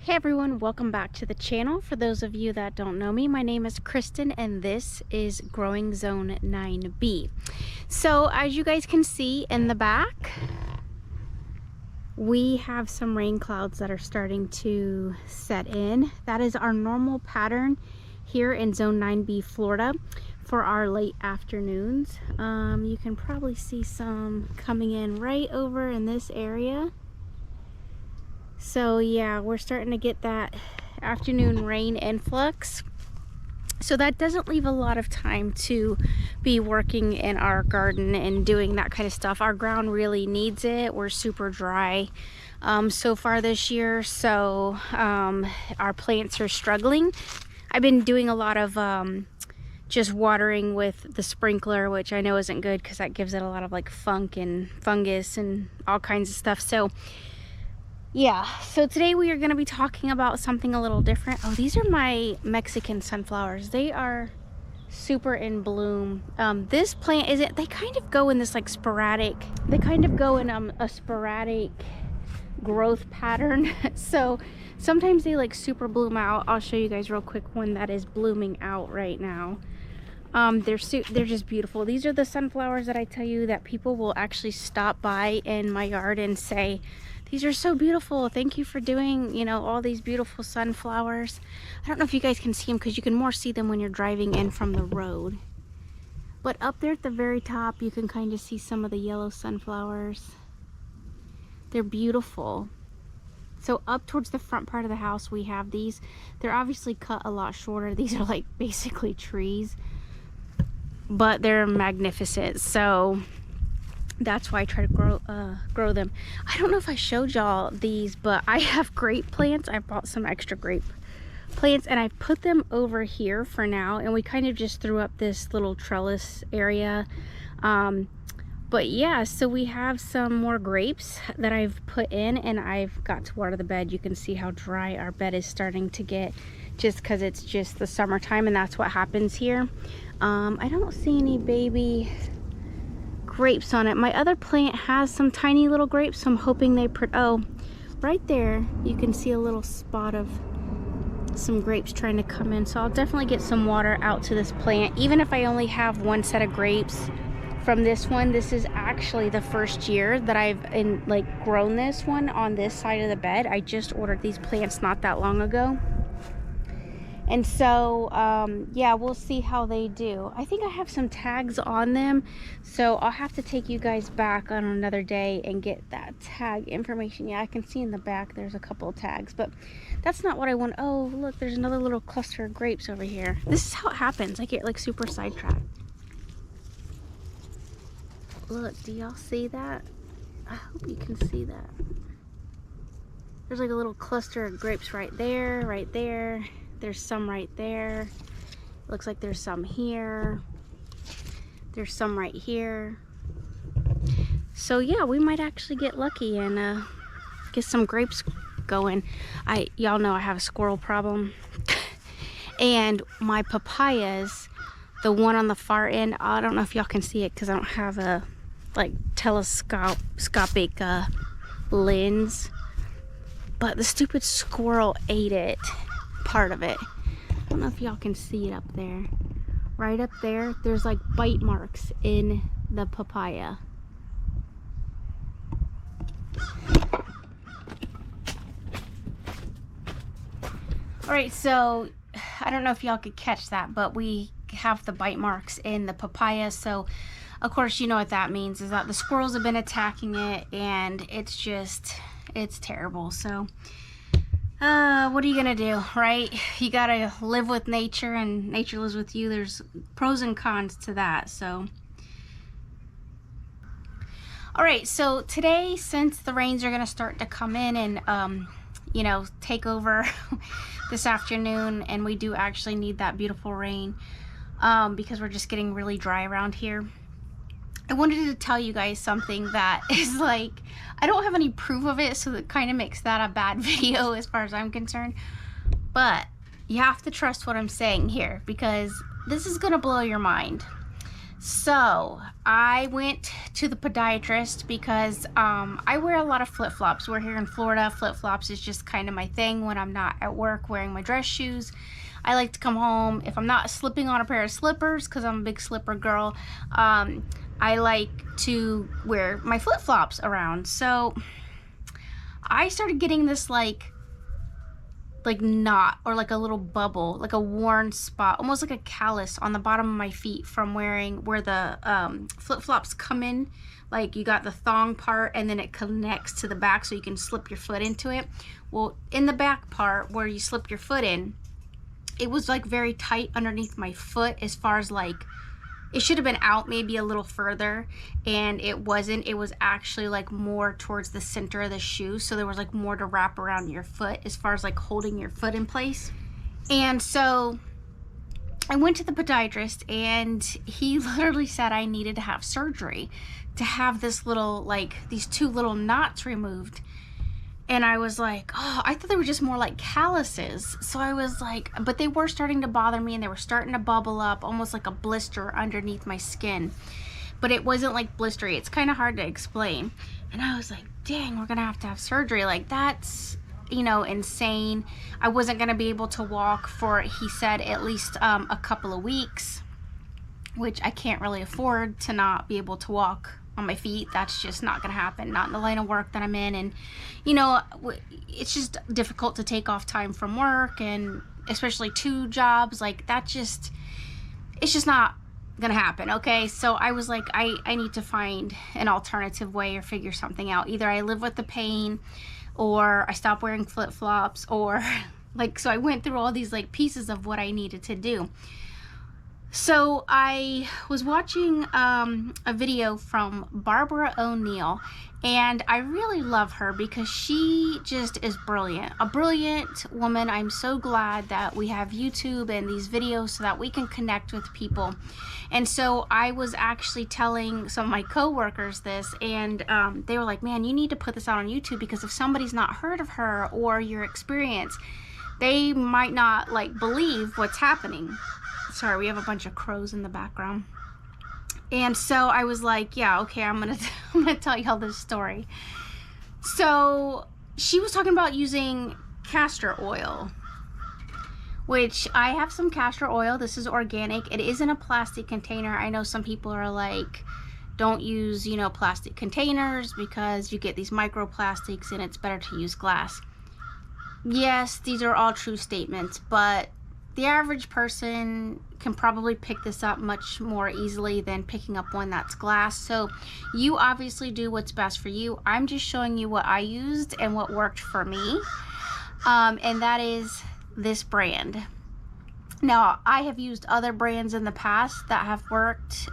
Hey everyone, welcome back to the channel. For those of you that don't know me, my name is Kristen and this is Growing Zone 9B. So as you guys can see in the back, we have some rain clouds that are starting to set in. That is our normal pattern here in Zone 9B, Florida for our late afternoons. You can probably see some coming in right over in this area. So yeah, we're starting to get that afternoon rain influx. So that doesn't leave a lot of time to be working in our garden and doing that kind of stuff. Our ground really needs it. We're super dry so far this year. So our plants are struggling. I've been doing a lot of just watering with the sprinkler, which I know isn't good because that gives it a lot of like funk and fungus and all kinds of stuff. So yeah, so today we are going to be talking about something a little different. Oh, these are my Mexican sunflowers. They are super in bloom. This plant isn't, they kind of go in this like sporadic, they kind of go in a sporadic growth pattern. So sometimes they like super bloom out. I'll show you guys real quick one that is blooming out right now. They're just beautiful. These are the sunflowers that I tell you that people will actually stop by in my yard and say, these are so beautiful. Thank you for doing, you know, all these beautiful sunflowers. I don't know if you guys can see them because you can more see them when you're driving in from the road. But up there at the very top, you can kind of see some of the yellow sunflowers. They're beautiful. So up towards the front part of the house, we have these. They're obviously cut a lot shorter. These are like basically trees, but they're magnificent. So that's why I try to grow them. I don't know if I showed y'all these, but I have grape plants. I bought some extra grape plants and I put them over here for now, and we kind of just threw up this little trellis area. But yeah, so we have some more grapes that I've put in, and I've got to water the bed. You can see how dry our bed is starting to get just because it's just the summertime, and that's what happens here. I don't see any baby grapes on it. My other plant has some tiny little grapes, so I'm hoping they oh, right there you can see a little spot of some grapes trying to come in. So I'll definitely get some water out to this plant, even if I only have one set of grapes from this one. This is actually the first year that I've grown this one on this side of the bed. I just ordered these plants not that long ago. And so, yeah, we'll see how they do. I think I have some tags on them, so I'll have to take you guys back on another day and get that tag information. Yeah, I can see in the back there's a couple of tags, but that's not what I want. Oh, look, there's another little cluster of grapes over here. This is how it happens. I get like super sidetracked. Look, do y'all see that? I hope you can see that. There's like a little cluster of grapes right there, right there. There's some right there. Looks like there's some here. There's some right here. So yeah, we might actually get lucky and get some grapes going. Y'all know I have a squirrel problem. And my papayas, the one on the far end, I don't know if y'all can see it because I don't have a like telescopic lens, but the stupid squirrel ate it. Part of it. I don't know if y'all can see it up there. Right up there, there's like bite marks in the papaya. Alright, so I don't know if y'all could catch that, but we have the bite marks in the papaya. So of course you know what that means, is that the squirrels have been attacking it, and it's terrible. So what are you gonna do, right? You gotta live with nature, and nature lives with you. There's pros and cons to that. So all right, so today, since the rains are gonna start to come in and you know, take over this afternoon, and we do actually need that beautiful rain because we're just getting really dry around here, I wanted to tell you guys something that is like, I don't have any proof of it, so that kind of makes that a bad video as far as I'm concerned. But you have to trust what I'm saying here, because this is gonna blow your mind. So I went to the podiatrist because I wear a lot of flip-flops. We're here in Florida. Flip-flops is just kind of my thing when I'm not at work wearing my dress shoes. I like to come home, if I'm not slipping on a pair of slippers, because I'm a big slipper girl, I like to wear my flip-flops around. So I started getting this like knot, or like a little bubble, like a worn spot, almost like a callus on the bottom of my feet from wearing where the flip-flops come in. Like you got the thong part and then it connects to the back so you can slip your foot into it. Well, in the back part where you slip your foot in, it was like very tight underneath my foot, as far as like it should have been out maybe a little further, and it wasn't. It was actually like more towards the center of the shoe, so there was like more to wrap around your foot as far as like holding your foot in place. And so I went to the podiatrist, and he literally said I needed to have surgery to have this little, like these two little knots removed. And I was like, oh, I thought they were just more like calluses. So I was like, but they were starting to bother me, and they were starting to bubble up, almost like a blister underneath my skin. But it wasn't like blistery. It's kind of hard to explain. And I was like, dang, we're gonna have to have surgery. Like, that's, you know, insane. I wasn't gonna be able to walk for, he said, at least a couple of weeks, which I can't really afford to not be able to walk on my feet. That's just not gonna happen, not in the line of work that I'm in. And you know, it's just difficult to take off time from work, and especially 2 jobs like that. Just, it's just not gonna happen. Okay, so I was like, I need to find an alternative way or figure something out. Either I live with the pain, or I stop wearing flip-flops, or like, so I went through all these like pieces of what I needed to do. So I was watching a video from Barbara O'Neill, and I really love her because she just is brilliant. A brilliant woman. I'm so glad that we have YouTube and these videos so that we can connect with people. And so I was actually telling some of my coworkers this, and they were like, man, you need to put this out on YouTube, because if somebody's not heard of her or your experience, they might not like believe what's happening. Sorry, we have a bunch of crows in the background. And so I was like, yeah, okay, I'm gonna tell y'all this story. So she was talking about using castor oil, which I have some castor oil. This is organic. It is in a plastic container. I know some people are like, don't use, you know, plastic containers because you get these microplastics and it's better to use glass. Yes, these are all true statements, but the average person can probably pick this up much more easily than picking up one that's glass. So you obviously do what's best for you. I'm just showing you what I used and what worked for me. And that is this brand. Now, I have used other brands in the past that have worked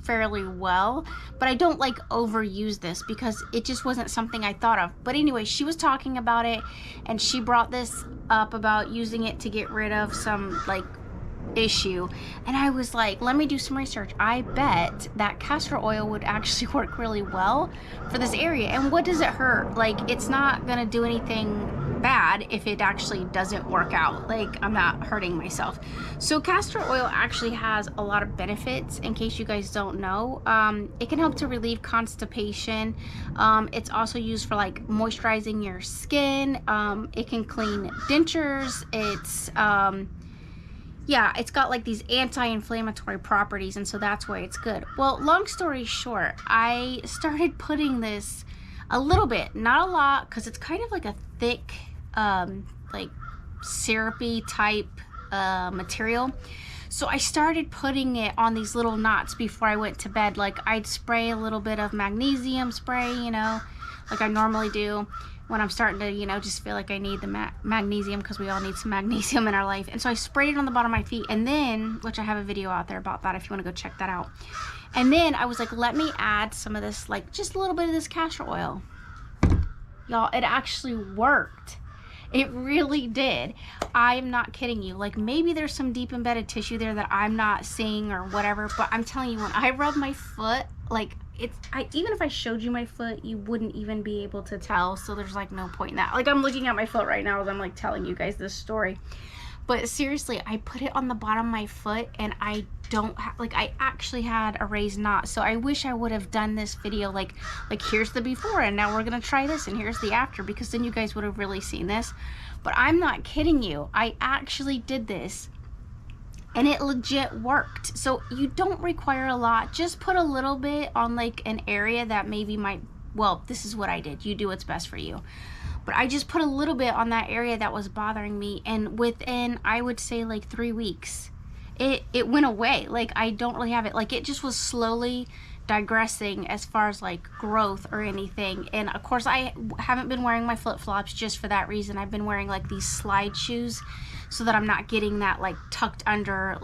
fairly well, but I don't like overuse this because it just wasn't something I thought of. But anyway, she was talking about it, and she brought this up about using it to get rid of some like issue, and I was like, let me do some research. I bet that castor oil would actually work really well for this area. And what does it hurt? Like, it's not gonna do anything bad if it actually doesn't work out. Like, I'm not hurting myself. So castor oil actually has a lot of benefits, in case you guys don't know. It can help to relieve constipation. It's also used for like moisturizing your skin. It can clean dentures. It's yeah, it's got like these anti-inflammatory properties, and so that's why it's good. Well, long story short, I started putting this a little bit, not a lot, because it's kind of like a thick, like syrupy type material. So I started putting it on these little knots before I went to bed. Like, I'd spray a little bit of magnesium spray, you know, like I normally do when I'm starting to, you know, just feel like I need the magnesium, because we all need some magnesium in our life. And so I sprayed it on the bottom of my feet, and then, which I have a video out there about that if you want to go check that out. And then I was like, let me add some of this, like just a little bit of this castor oil. Y'all, it actually worked. It really did. I'm not kidding you. Like, maybe there's some deep embedded tissue there that I'm not seeing or whatever, but I'm telling you, when I rub my foot, like, even if I showed you my foot, you wouldn't even be able to tell. So there's like no point in that. Like, I'm looking at my foot right now as I'm like telling you guys this story. But seriously, I put it on the bottom of my foot, and I don't like, I actually had a raised knot. So I wish I would have done this video like here's the before, and now we're gonna try this, and here's the after, because then you guys would have really seen this. But I'm not kidding you, I actually did this and it legit worked. So you don't require a lot. Just put a little bit on like an area that maybe might, well, this is what I did, you do what's best for you. But I just put a little bit on that area that was bothering me, and within, I would say, like 3 weeks, it went away. Like, I don't really have it. Like, it just was slowly digressing as far as like growth or anything. And of course, I haven't been wearing my flip-flops just for that reason. I've been wearing like these slide shoes so that I'm not getting that like tucked under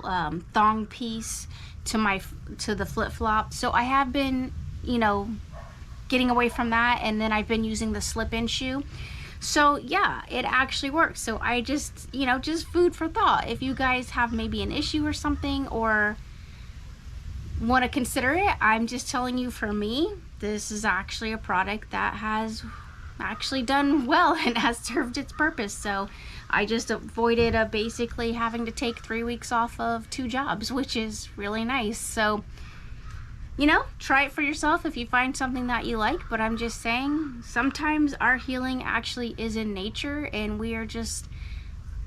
thong piece to the flip-flop. So I have been, you know, getting away from that, and then I've been using the slip-in shoe. So yeah, it actually works. So I just, you know, just food for thought. If you guys have maybe an issue or something, or want to consider it, I'm just telling you, for me, this is actually a product that has actually done well and has served its purpose. So I just avoided basically having to take 3 weeks off of 2 jobs, which is really nice. So, you know, try it for yourself if you find something that you like. But I'm just saying, sometimes our healing actually is in nature, and we are just,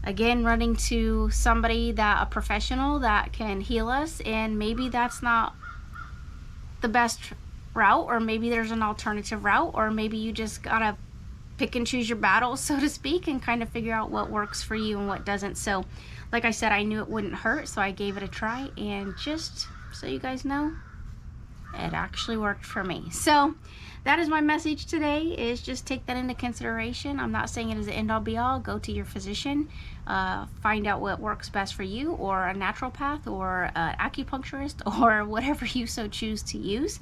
again, running to somebody, a professional that can heal us, and maybe that's not the best route, or maybe there's an alternative route, or maybe you just gotta pick and choose your battles, so to speak, and kind of figure out what works for you and what doesn't. So like I said, I knew it wouldn't hurt, so I gave it a try, and just so you guys know, it actually worked for me. So that is my message today, is just take that into consideration. I'm not saying it is the end all be all. Go to your physician, find out what works best for you, or a naturopath, or an acupuncturist, or whatever you so choose to use.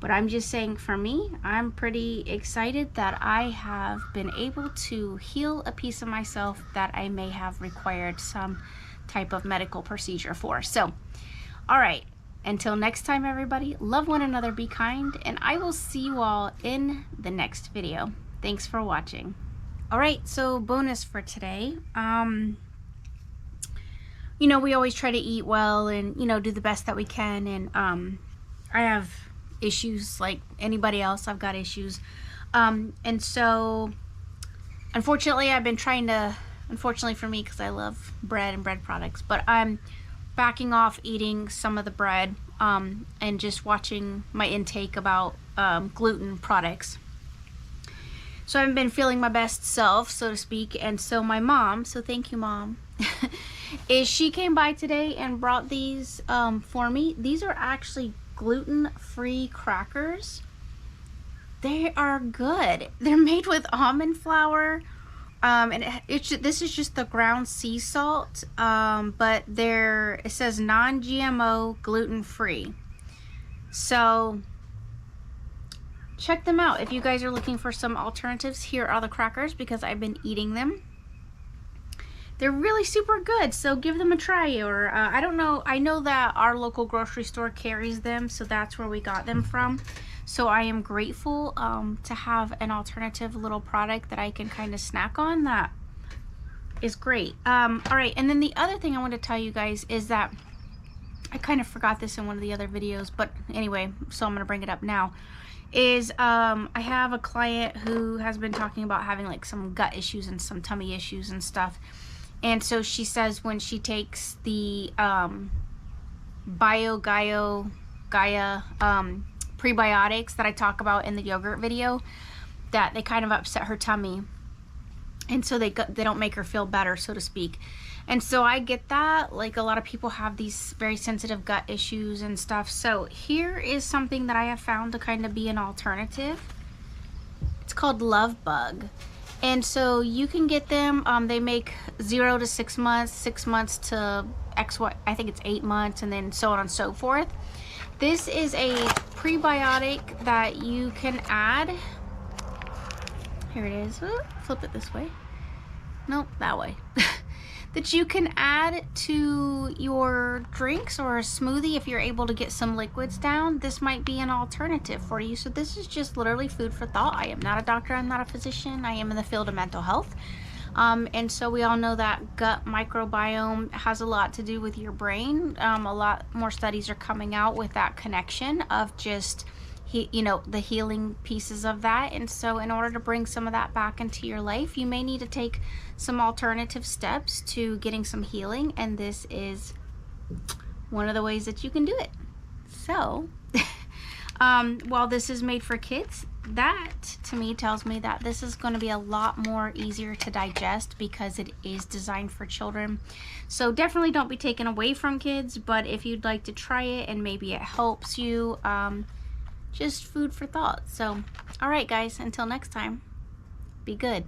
But I'm just saying, for me, I'm pretty excited that I have been able to heal a piece of myself that I may have required some type of medical procedure for. So, all right. Until next time, everybody, love one another, be kind, and I will see you all in the next video. Thanks for watching. All right, so bonus for today. You know, we always try to eat well and, you know, do the best that we can. And I have issues like anybody else. I've got issues. And so, unfortunately, I've been trying to, unfortunately for me, because I love bread and bread products, but I'm backing off eating some of the bread, and just watching my intake about gluten products. So I haven't been feeling my best self, so to speak. And so my mom, so thank you, Mom, she came by today and brought these for me. These are actually gluten-free crackers. They are good. They're made with almond flour. And this is just the ground sea salt, but it says non-GMO, gluten-free. So check them out if you guys are looking for some alternatives. Here are the crackers, because I've been eating them. They're really super good, so give them a try. Or I don't know, I know that our local grocery store carries them, so that's where we got them from. So I am grateful to have an alternative little product that I can kind of snack on. That is great. All right, and then the other thing I want to tell you guys is that I kind of forgot this in one of the other videos, but anyway, so I'm going to bring it up now, is I have a client who has been talking about having like some gut issues and some tummy issues and stuff. And so she says when she takes the Gaia prebiotics that I talk about in the yogurt video, that they kind of upset her tummy, and so they don't make her feel better, so to speak. And so I get that, like a lot of people have these very sensitive gut issues and stuff. So here is something that I have found to kind of be an alternative. It's called Love Bug. And so you can get them, they make 0 to 6 months, 6 months to I think it's 8 months, and then so on and so forth. This is a prebiotic that you can add. Here it is. Ooh, flip it this way. Nope, that way. That you can add to your drinks or a smoothie if you're able to get some liquids down. This might be an alternative for you. So this is just literally food for thought. I am not a doctor. I'm not a physician. I am in the field of mental health. And so we all know that gut microbiome has a lot to do with your brain. A lot more studies are coming out with that connection of just the healing pieces of that. And so in order to bring some of that back into your life, you may need to take some alternative steps to getting some healing, and this is one of the ways that you can do it. So while this is made for kids, that to me tells me that this is going to be a lot more easier to digest because it is designed for children. So definitely don't be taken away from kids, but if you'd like to try it and maybe it helps you, just food for thought. So all right guys, until next time, be good.